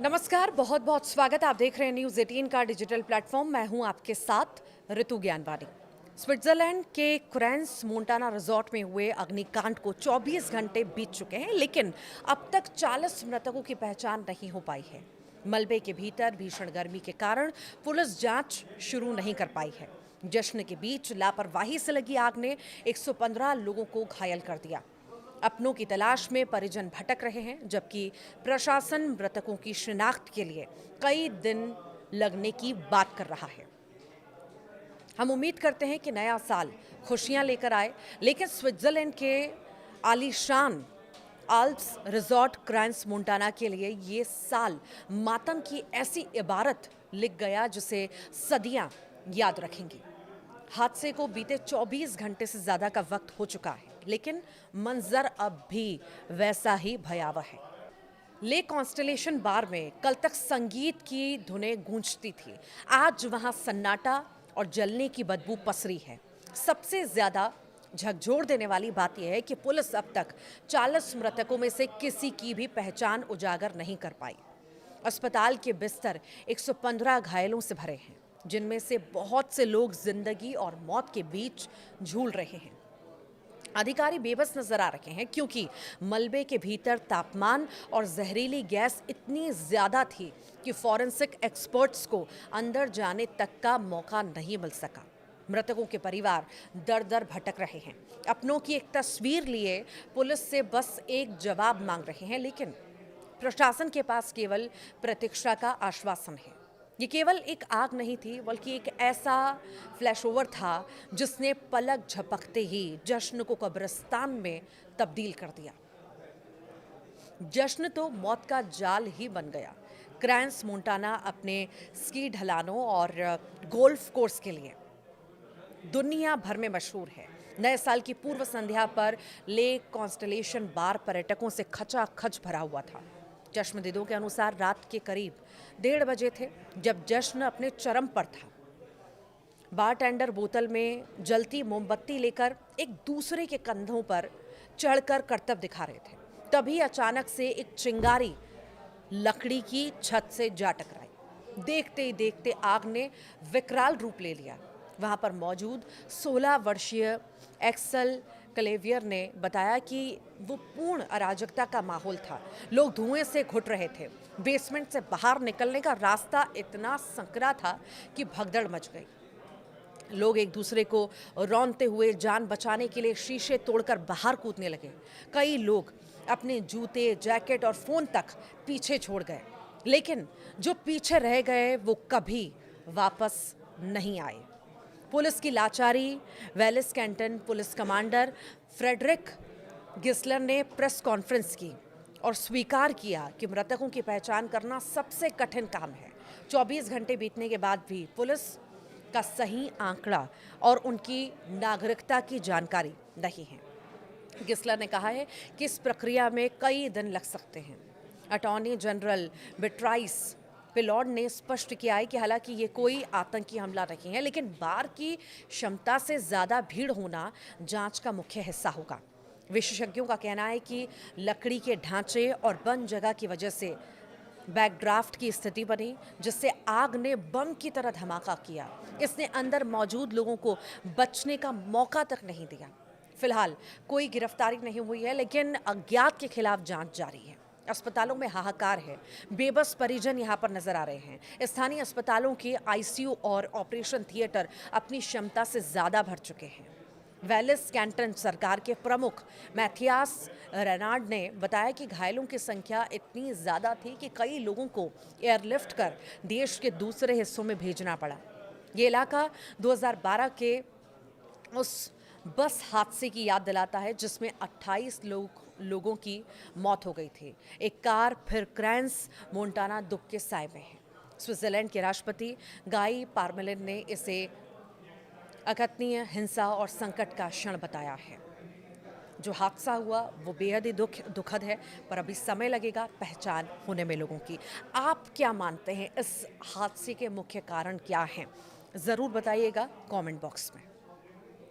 नमस्कार, बहुत बहुत स्वागत। आप देख रहे हैं न्यूज़ 18 का डिजिटल प्लेटफॉर्म। मैं हूं आपके साथ ऋतु ज्ञानवानी। स्विट्जरलैंड के क्रेंस मोंटाना रिजॉर्ट में हुए अग्निकांड को 24 घंटे बीत चुके हैं, लेकिन अब तक 40 मृतकों की पहचान नहीं हो पाई है। मलबे के भीतर भीषण गर्मी के कारण पुलिस जांच शुरू नहीं कर पाई है। जश्न के बीच लापरवाही से लगी आग ने 115 लोगों को घायल कर दिया। अपनों की तलाश में परिजन भटक रहे हैं, जबकि प्रशासन मृतकों की शिनाख्त के लिए कई दिन लगने की बात कर रहा है। हम उम्मीद करते हैं कि नया साल खुशियां लेकर आए, लेकिन स्विट्जरलैंड के आलीशान आल्प्स रिजॉर्ट क्रांस मोंटाना के लिए ये साल मातम की ऐसी इबारत लिख गया जिसे सदियां याद रखेंगी। हादसे को बीते 24 घंटे से ज्यादा का वक्त हो चुका है, लेकिन मंजर अब भी वैसा ही भयावह है। ले कॉन्स्टलेशन बार में कल तक संगीत की धुनें गूंजती थी। आज वहां सन्नाटा और जलने की बदबू पसरी है। सबसे ज्यादा झकझोर देने वाली बात यह है कि पुलिस अब तक 40 मृतकों में से किसी की भी पहचान उजागर नहीं कर पाई। अस्पताल के बिस्तर 115 घायलों से भरे हैं, जिनमें से बहुत से लोग जिंदगी और मौत के बीच झूल रहे हैं। अधिकारी बेबस नजर आ रहे हैं, क्योंकि मलबे के भीतर तापमान और जहरीली गैस इतनी ज्यादा थी कि फॉरेंसिक एक्सपर्ट्स को अंदर जाने तक का मौका नहीं मिल सका। मृतकों के परिवार दर दर भटक रहे हैं। अपनों की एक तस्वीर लिए पुलिस से बस एक जवाब मांग रहे हैं, लेकिन प्रशासन के पास केवल प्रतीक्षा का आश्वासन है। ये केवल एक आग नहीं थी, बल्कि एक ऐसा फ्लैशओवर था जिसने पलक झपकते ही जश्न को कब्रिस्तान में तब्दील कर दिया। जश्न तो मौत का जाल ही बन गया। क्रांस मोंटाना अपने स्की ढलानों और गोल्फ कोर्स के लिए दुनिया भर में मशहूर है। नए साल की पूर्व संध्या पर लेक कॉन्स्टलेशन बार पर्यटकों से खचाखच भरा हुआ था। चश्मदीदों के अनुसार रात के करीब 1:30 बजे थे जब जश्न अपने चरम पर था। बारटेंडर बोतल में जलती मोमबत्ती लेकर एक दूसरे के कंधों पर चढ़कर करतब दिखा रहे थे। तभी अचानक से एक चिंगारी लकड़ी की छत से जा टकराई। देखते ही देखते आग ने विकराल रूप ले लिया। वहां पर मौजूद 16 वर्षीय एक्सल क्लेवियर ने बताया कि वो पूर्ण अराजकता का माहौल था। लोग धुएं से घुट रहे थे। बेसमेंट से बाहर निकलने का रास्ता इतना संकरा था कि भगदड़ मच गई। लोग एक दूसरे को रौंदते हुए जान बचाने के लिए शीशे तोड़कर बाहर कूदने लगे। कई लोग अपने जूते, जैकेट और फोन तक पीछे छोड़ गए, लेकिन जो पीछे रह गए वो कभी वापस नहीं आए। पुलिस की लाचारी। वेलिस कैंटन पुलिस कमांडर फ्रेडरिक गिस्लर ने प्रेस कॉन्फ्रेंस की और स्वीकार किया कि मृतकों की पहचान करना सबसे कठिन काम है। 24 घंटे बीतने के बाद भी पुलिस का सही आंकड़ा और उनकी नागरिकता की जानकारी नहीं है। गिस्लर ने कहा है कि इस प्रक्रिया में कई दिन लग सकते हैं। अटॉर्नी जनरल बिट्राइस पिलॉड ने स्पष्ट किया है कि हालांकि ये कोई आतंकी हमला नहीं है, लेकिन बार की क्षमता से ज़्यादा भीड़ होना जांच का मुख्य हिस्सा होगा। विशेषज्ञों का कहना है कि लकड़ी के ढांचे और बंद जगह की वजह से बैकड्राफ्ट की स्थिति बनी, जिससे आग ने बम की तरह धमाका किया। इसने अंदर मौजूद लोगों को बचने का मौका तक नहीं दिया। फिलहाल कोई गिरफ्तारी नहीं हुई है, लेकिन अज्ञात के खिलाफ जांच जारी है। अस्पतालों में हाहाकार है। बेबस परिजन यहाँ पर नजर आ रहे हैं। स्थानीय अस्पतालों के आईसीयू और ऑपरेशन थिएटर अपनी क्षमता से ज्यादा भर चुके हैं। वेलिस कैंटन सरकार के प्रमुख मैथियास रेनार्ड ने बताया कि घायलों की संख्या इतनी ज्यादा थी कि कई लोगों को एयरलिफ्ट कर देश के दूसरे हिस्सों में भेजना पड़ा। ये इलाका 2012 के उस बस हादसे की याद दिलाता है जिसमें 28 लोगों की मौत हो गई थी। एक कार फिर क्रांस मोंटाना दुख के साए में है। स्विट्जरलैंड के राष्ट्रपति गाई पारमेलिन ने इसे अकथनीय हिंसा और संकट का क्षण बताया है। जो हादसा हुआ वो बेहद ही दुखद है, पर अभी समय लगेगा पहचान होने में लोगों की। आप क्या मानते हैं, इस हादसे के मुख्य कारण क्या हैं? ज़रूर बताइएगा कमेंट बॉक्स में।